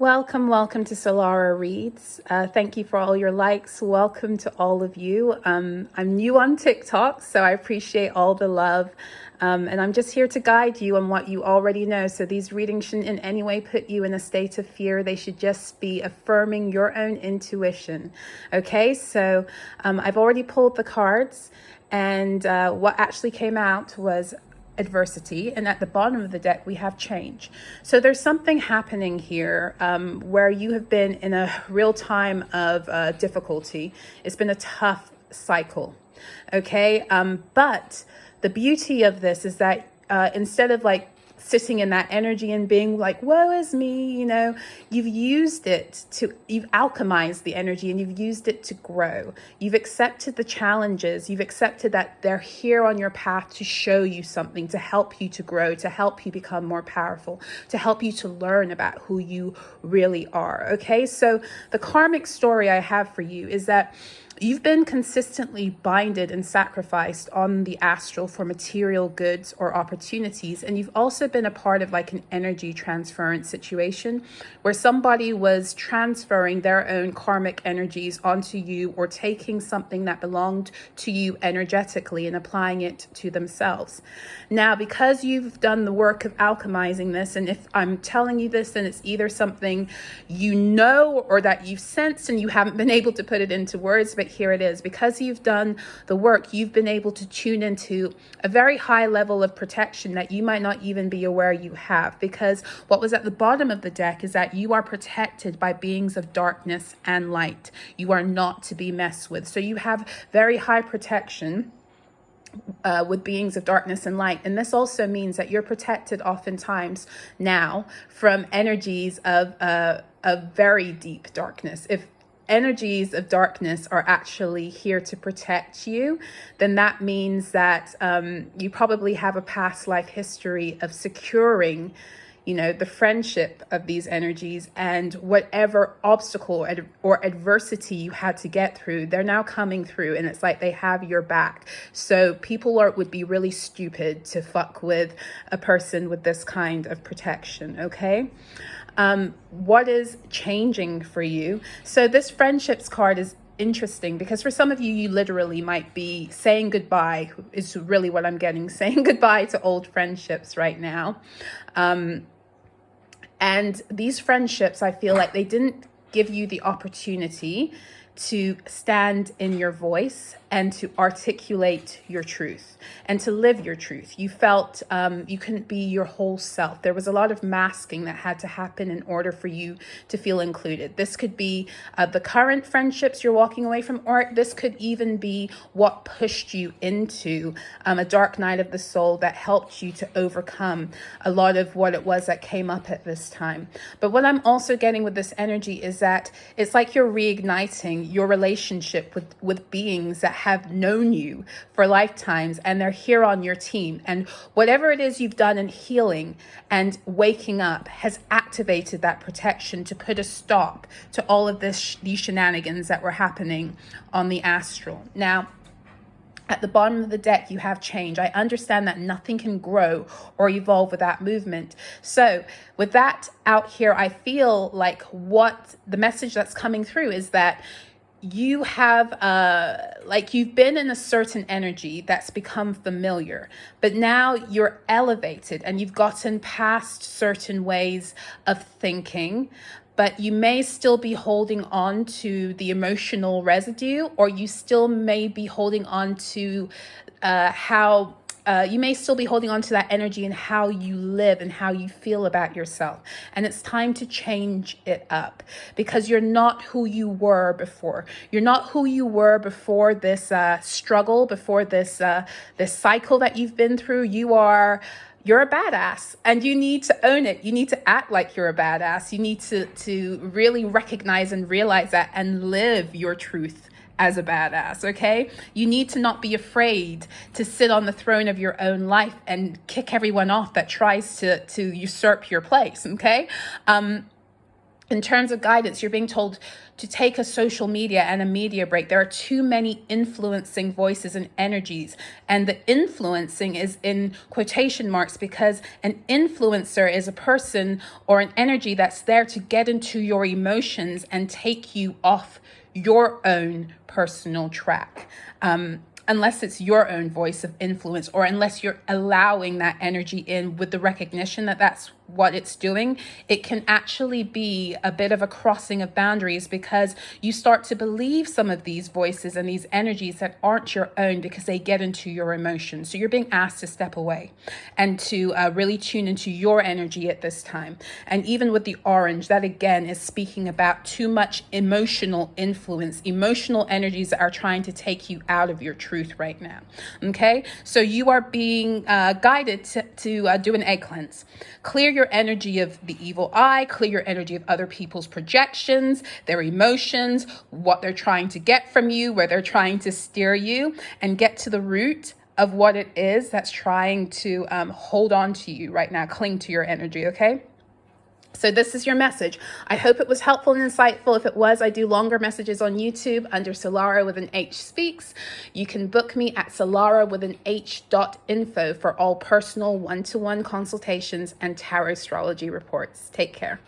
Welcome to Solara Reads. Thank you for all your likes. Welcome to all of you. I'm new on TikTok, so I appreciate all the love. And I'm just here to guide you on what you already know. So these readings shouldn't in any way put you in a state of fear. They should just be affirming your own intuition. Okay, so I've already pulled the cards, and what actually came out was adversity, and at the bottom of the deck we have change. So there's something happening here where you have been in a real time of difficulty. It's been a tough cycle, okay? But the beauty of this is that instead of like sitting in that energy and being like, woe is me, you've you've alchemized the energy and you've used it to grow. You've accepted the challenges. You've accepted that they're here on your path to show you something, to help you to grow, to help you become more powerful, to help you to learn about who you really are. Okay, so the karmic story I have for you is that you've been consistently binded and sacrificed on the astral for material goods or opportunities. And you've also been a part of like an energy transference situation where somebody was transferring their own karmic energies onto you or taking something that belonged to you energetically and applying it to themselves. Now, because you've done the work of alchemizing this, and if I'm telling you this, then it's either something you know or that you've sensed and you haven't been able to put it into words, but here it is. Because you've done the work, you've been able to tune into a very high level of protection that you might not even be aware you have. Because what was at the bottom of the deck is that you are protected by beings of darkness and light. You are not to be messed with. So you have very high protection with beings of darkness and light. And this also means that you're protected oftentimes now from energies of very deep darkness. If energies of darkness are actually here to protect you, then that means that you probably have a past life history of securing the friendship of these energies, and whatever obstacle or adversity you had to get through, they're now coming through, and it's like they have your back. So people would be really stupid to fuck with a person with this kind of protection, okay? What is changing for you? So this friendships card is interesting because for some of you, you literally might be saying goodbye, is really what I'm getting, saying goodbye to old friendships right now. And these friendships, I feel like they didn't give you the opportunity to stand in your voice and to articulate your truth and to live your truth. You felt you couldn't be your whole self. There was a lot of masking that had to happen in order for you to feel included. This could be the current friendships you're walking away from, or this could even be what pushed you into a dark night of the soul that helped you to overcome a lot of what it was that came up at this time. But what I'm also getting with this energy is that it's like you're reigniting your relationship with beings that have known you for lifetimes, and they're here on your team. And whatever it is you've done in healing and waking up has activated that protection to put a stop to all of these shenanigans that were happening on the astral. Now, at the bottom of the deck, you have change. I understand that nothing can grow or evolve without movement. So with that out here, I feel like what the message that's coming through is that you have you've been in a certain energy that's become familiar, but now you're elevated and you've gotten past certain ways of thinking, but you may still be holding on to the emotional residue, or you still may be holding on to you may still be holding on to that energy and how you live and how you feel about yourself. And it's time to change it up, because you're not who you were before. You're not who you were before this struggle, before this cycle that you've been through. You're a badass, and you need to own it. You need to act like you're a badass. You need to really recognize and realize that and live your truth as a badass, okay? You need to not be afraid to sit on the throne of your own life and kick everyone off that tries to usurp your place, okay? In terms of guidance, you're being told to take a social media and a media break. There are too many influencing voices and energies. And the influencing is in quotation marks because an influencer is a person or an energy that's there to get into your emotions and take you off your own personal track. Unless it's your own voice of influence, or unless you're allowing that energy in with the recognition that that's what it's doing, it can actually be a bit of a crossing of boundaries, because you start to believe some of these voices and these energies that aren't your own because they get into your emotions. So you're being asked to step away and to really tune into your energy at this time. And even with the orange, that again is speaking about too much emotional influence, emotional energies that are trying to take you out of your truth right now. Okay, so you are being guided to do an egg cleanse. Clear your energy of the evil eye, clear your energy of other people's projections, their emotions, what they're trying to get from you, where they're trying to steer you, and get to the root of what it is that's trying to hold on to you right now, cling to your energy, okay? So this is your message. I hope it was helpful and insightful. If it was, I do longer messages on YouTube under Solara with an H Speaks. You can book me at Solara with an H.info for all personal one-to-one consultations and Tarotstrology reports. Take care.